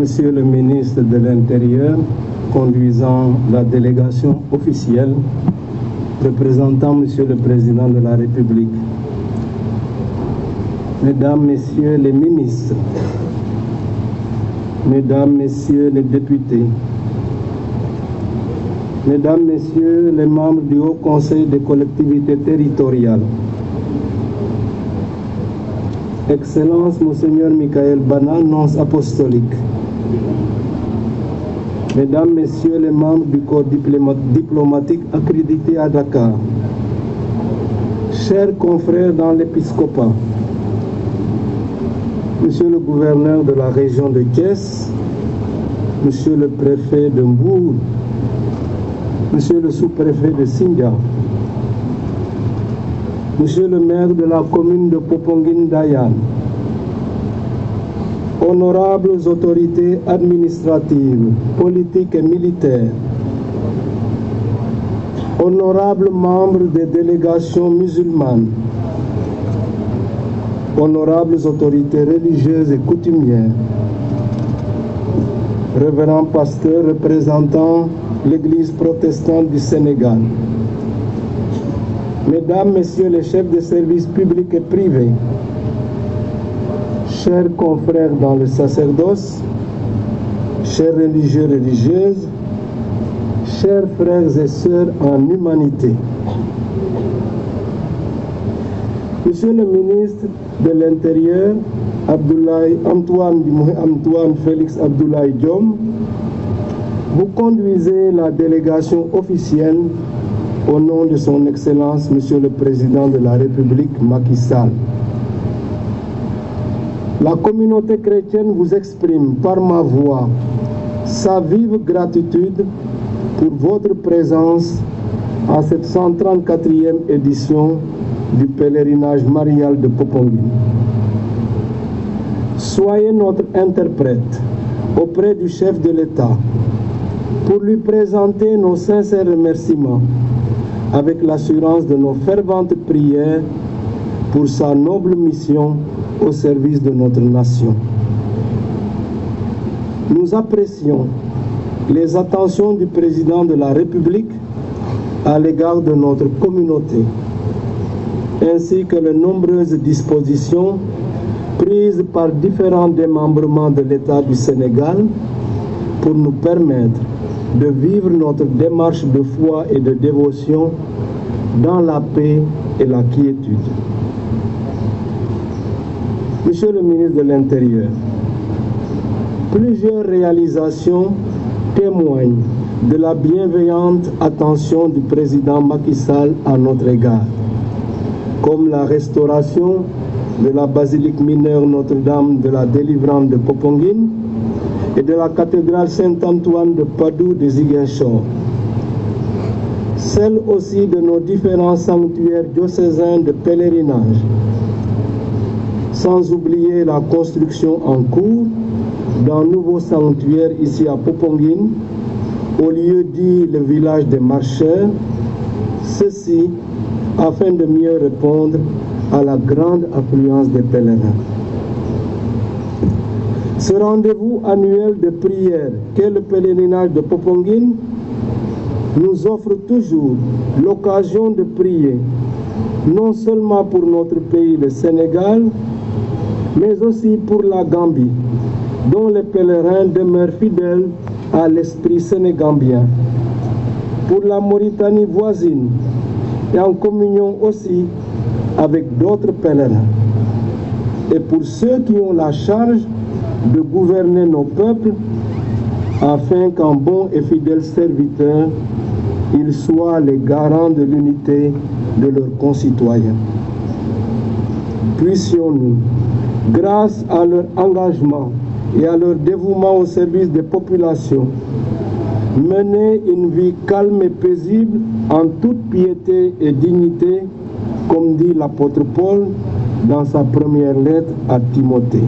Monsieur le ministre de l'Intérieur, conduisant la délégation officielle, représentant Monsieur le Président de la République, Mesdames, Messieurs les ministres, Mesdames, Messieurs les députés, Mesdames, Messieurs les membres du Haut Conseil des collectivités territoriales, Excellence Monseigneur Michael Bana, nonce apostolique, Mesdames, Messieurs les membres du corps diplomatique accrédité à Dakar, chers confrères dans l'épiscopat, Monsieur le gouverneur de la région de Thiès, Monsieur le préfet de Mbour, Monsieur le sous-préfet de Sindia, Monsieur le maire de la commune de Popenguine-Dayan, honorables autorités administratives, politiques et militaires, honorables membres des délégations musulmanes, honorables autorités religieuses et coutumières, révérends pasteurs représentant l'Église protestante du Sénégal, Mesdames, Messieurs les chefs de services publics et privés, chers confrères dans le sacerdoce, chers religieux et religieuses, chers frères et sœurs en humanité, Monsieur le ministre de l'Intérieur, Antoine Félix Abdoulaye Diome, vous conduisez la délégation officielle au nom de son Excellence, Monsieur le Président de la République, Macky Sall. La communauté chrétienne vous exprime par ma voix sa vive gratitude pour votre présence à cette 134e édition du pèlerinage marial de Popenguine. Soyez notre interprète auprès du chef de l'État pour lui présenter nos sincères remerciements avec l'assurance de nos ferventes prières pour sa noble mission au service de notre nation. Nous apprécions les attentions du président de la République à l'égard de notre communauté, ainsi que les nombreuses dispositions prises par différents démembrements de l'État du Sénégal pour nous permettre de vivre notre démarche de foi et de dévotion dans la paix et la quiétude. Monsieur le ministre de l'Intérieur, plusieurs réalisations témoignent de la bienveillante attention du président Macky Sall à notre égard, comme la restauration de la basilique mineure Notre-Dame de la Délivrance de Popenguine et de la cathédrale Saint-Antoine de Padoue de Ziguinchor, celle aussi de nos différents sanctuaires diocésains de pèlerinage, sans oublier la construction en cours d'un nouveau sanctuaire ici à Popenguine, au lieu dit le village des marcheurs, ceci afin de mieux répondre à la grande affluence des pèlerins. Ce rendez-vous annuel de prière qu'est le pèlerinage de Popenguine nous offre toujours l'occasion de prier, non seulement pour notre pays, le Sénégal, mais aussi pour la Gambie, dont les pèlerins demeurent fidèles à l'esprit sénégambien, pour la Mauritanie voisine et en communion aussi avec d'autres pèlerins, et pour ceux qui ont la charge de gouverner nos peuples, afin qu'en bons et fidèles serviteurs, ils soient les garants de l'unité de leurs concitoyens. Puissions-nous, grâce à leur engagement et à leur dévouement au service des populations, mener une vie calme et paisible en toute piété et dignité, comme dit l'apôtre Paul dans sa première lettre à Timothée.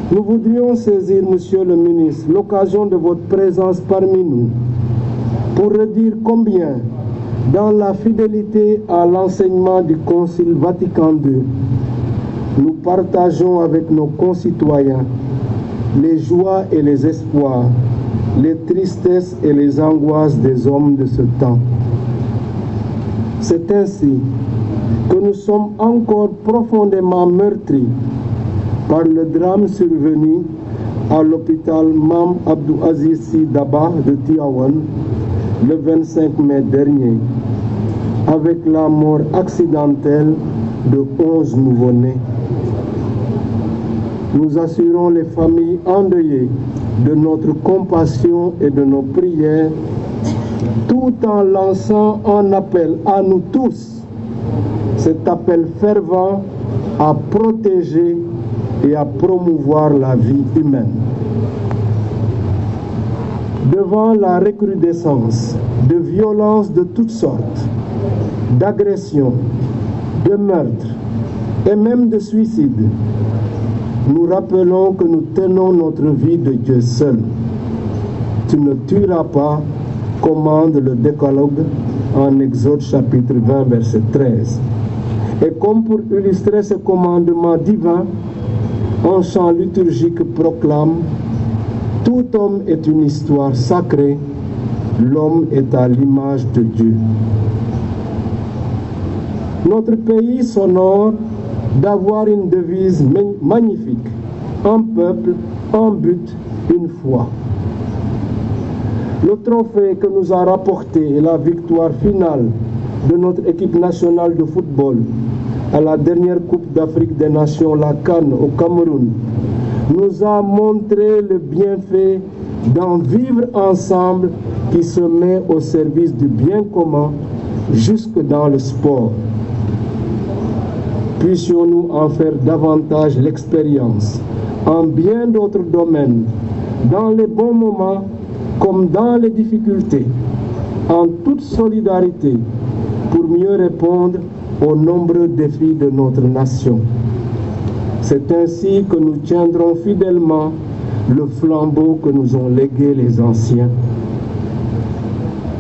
Nous voudrions saisir, Monsieur le ministre, l'occasion de votre présence parmi nous pour redire combien, dans la fidélité à l'enseignement du Concile Vatican II, nous partageons avec nos concitoyens les joies et les espoirs, les tristesses et les angoisses des hommes de ce temps. C'est ainsi que nous sommes encore profondément meurtris par le drame survenu à l'hôpital Mame Abdou Aziz Sy Dabakh de Tivaouane le 25 mai dernier, avec la mort accidentelle de 11 nouveau-nés. Nous assurons les familles endeuillées de notre compassion et de nos prières, tout en lançant un appel à nous tous, cet appel fervent à protéger et à promouvoir la vie humaine. Devant la recrudescence de violences de toutes sortes, d'agressions, de meurtres et même de suicides, nous rappelons que nous tenons notre vie de Dieu seul. Tu ne tueras pas, commande le décalogue en Exode chapitre 20 verset 13. Et comme pour illustrer ce commandement divin, un chant liturgique proclame: tout homme est une histoire sacrée, l'homme est à l'image de Dieu. Notre pays s'honore d'avoir une devise magnifique: un peuple, un but, une foi. Le trophée que nous a rapporté la victoire finale de notre équipe nationale de football à la dernière Coupe d'Afrique des Nations, la CAN, au Cameroun, nous a montré le bienfait d'un vivre ensemble qui se met au service du bien commun jusque dans le sport. Puissions-nous en faire davantage l'expérience en bien d'autres domaines, dans les bons moments comme dans les difficultés, en toute solidarité pour mieux répondre aux nombreux défis de notre nation. C'est ainsi que nous tiendrons fidèlement le flambeau que nous ont légué les anciens.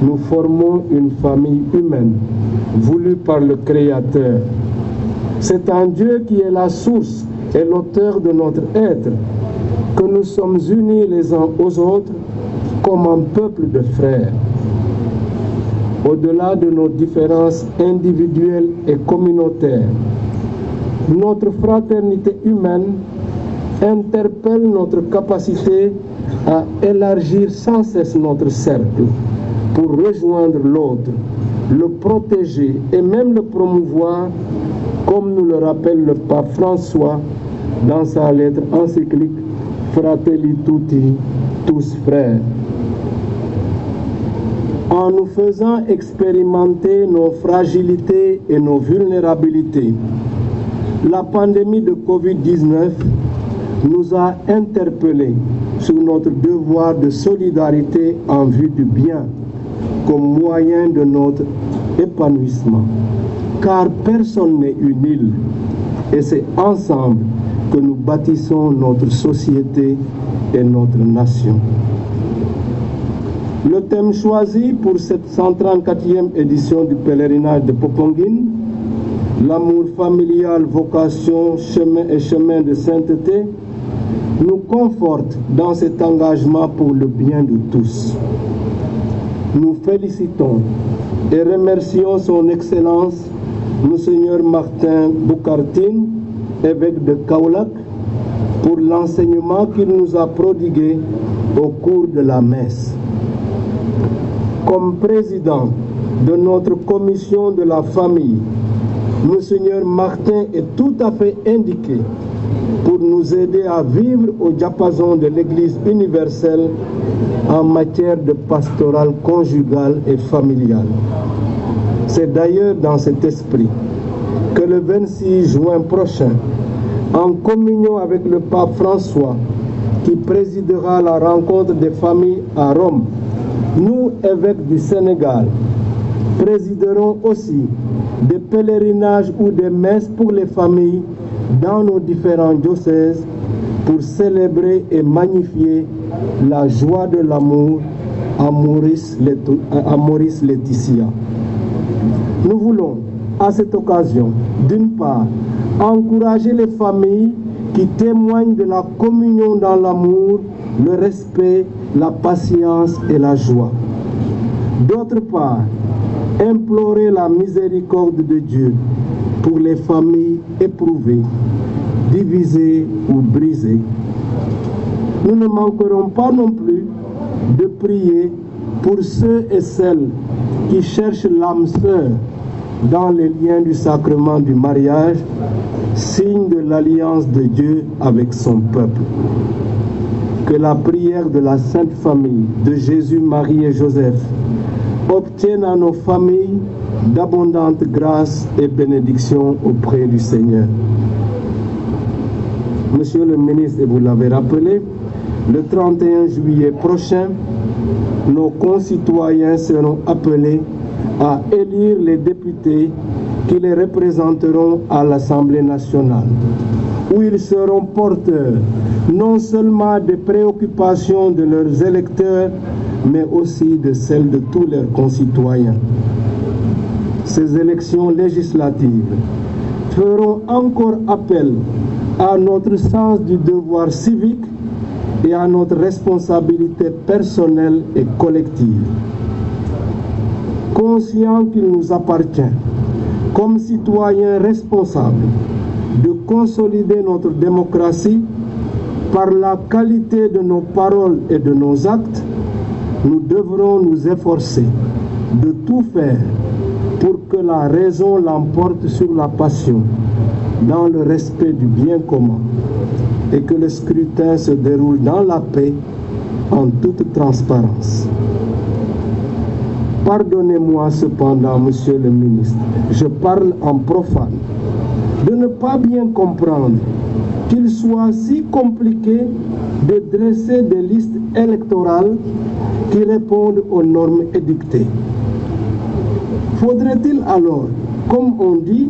Nous formons une famille humaine voulue par le Créateur. C'est en Dieu qui est la source et l'auteur de notre être que nous sommes unis les uns aux autres comme un peuple de frères. Au-delà de nos différences individuelles et communautaires, notre fraternité humaine interpelle notre capacité à élargir sans cesse notre cercle pour rejoindre l'autre, le protéger et même le promouvoir, comme nous le rappelle le pape François dans sa lettre encyclique Fratelli Tutti, tous frères. En nous faisant expérimenter nos fragilités et nos vulnérabilités, la pandémie de Covid-19 nous a interpellés sur notre devoir de solidarité en vue du bien comme moyen de notre épanouissement. Car personne n'est une île et c'est ensemble que nous bâtissons notre société et notre nation. Le thème choisi pour cette 134e édition du pèlerinage de Popenguine, l'amour familial, vocation, chemin et chemin de sainteté, nous conforte dans cet engagement pour le bien de tous. Nous félicitons et remercions son Excellence, Monseigneur Martin Boukartine, évêque de Kaolack, pour l'enseignement qu'il nous a prodigué au cours de la messe. Comme président de notre commission de la famille, Monseigneur Martin est tout à fait indiqué pour nous aider à vivre au diapason de l'Église universelle en matière de pastorale conjugale et familiale. C'est d'ailleurs dans cet esprit que le 26 juin prochain, en communion avec le pape François, qui présidera la rencontre des familles à Rome, nous, évêques du Sénégal, présiderons aussi des pèlerinages ou des messes pour les familles dans nos différents diocèses pour célébrer et magnifier la joie de l'amour à Maurice Laetitia. Nous voulons, à cette occasion, d'une part, encourager les familles qui témoignent de la communion dans l'amour, le respect, la patience et la joie. D'autre part, implorer la miséricorde de Dieu pour les familles éprouvées, divisées ou brisées. Nous ne manquerons pas non plus de prier pour ceux et celles qui cherchent l'âme sœur dans les liens du sacrement du mariage, signe de l'alliance de Dieu avec son peuple. Que la prière de la Sainte Famille de Jésus, Marie et Joseph obtienne à nos familles d'abondantes grâces et bénédictions auprès du Seigneur. Monsieur le ministre, et vous l'avez rappelé, le 31 juillet prochain, nos concitoyens seront appelés à élire les députés qui les représenteront à l'Assemblée nationale, où ils seront porteurs non seulement des préoccupations de leurs électeurs, mais aussi de celles de tous leurs concitoyens. Ces élections législatives feront encore appel à notre sens du devoir civique et à notre responsabilité personnelle et collective. Conscients qu'il nous appartient, comme citoyens responsables, de consolider notre démocratie par la qualité de nos paroles et de nos actes, nous devrons nous efforcer de tout faire pour que la raison l'emporte sur la passion, dans le respect du bien commun, et que le scrutin se déroule dans la paix, en toute transparence. Pardonnez-moi cependant, Monsieur le ministre, je parle en profane, de ne pas bien comprendre qu'il soit si compliqué de dresser des listes électorales qui répondent aux normes édictées. Faudrait-il alors, comme on dit,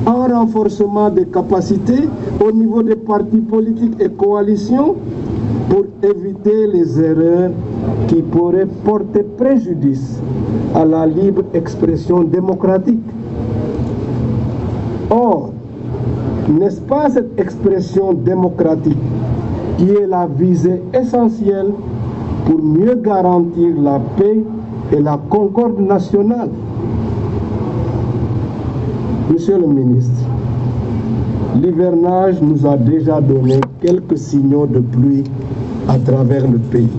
un renforcement des capacités au niveau des partis politiques et coalitions pour éviter les erreurs qui pourraient porter préjudice à la libre expression démocratique? Or, n'est-ce pas cette expression démocratique qui est la visée essentielle pour mieux garantir la paix et la concorde nationale? Monsieur le ministre, l'hivernage nous a déjà donné quelques signaux de pluie à travers le pays.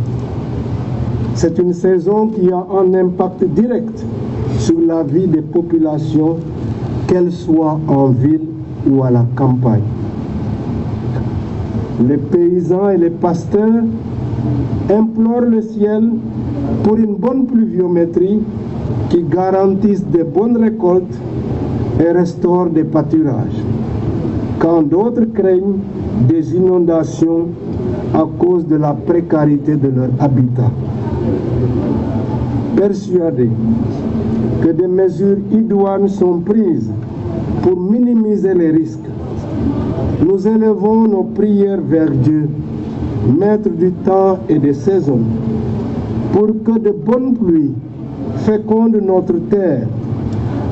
C'est une saison qui a un impact direct sur la vie des populations, qu'elles soient en ville ou à la campagne. Les paysans et les pasteurs implorent le ciel pour une bonne pluviométrie qui garantisse de bonnes récoltes et restaure des pâturages, quand d'autres craignent des inondations à cause de la précarité de leur habitat. Persuadés que des mesures idoines sont prises pour minimiser les risques, nous élevons nos prières vers Dieu, maître du temps et des saisons, pour que de bonnes pluies fécondent notre terre,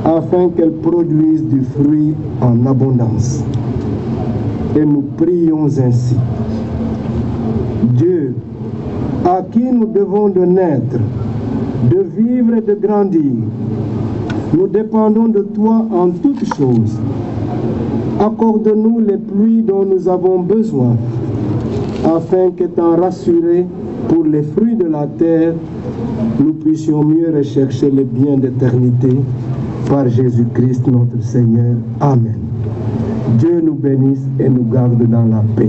afin qu'elle produise du fruit en abondance. Et nous prions ainsi. Dieu, à qui nous devons de naître, de vivre et de grandir, nous dépendons de toi en toutes choses. Accorde-nous les pluies dont nous avons besoin, afin qu'étant rassurés pour les fruits de la terre, nous puissions mieux rechercher les biens d'éternité par Jésus-Christ notre Seigneur. Amen. Dieu nous bénisse et nous garde dans la paix.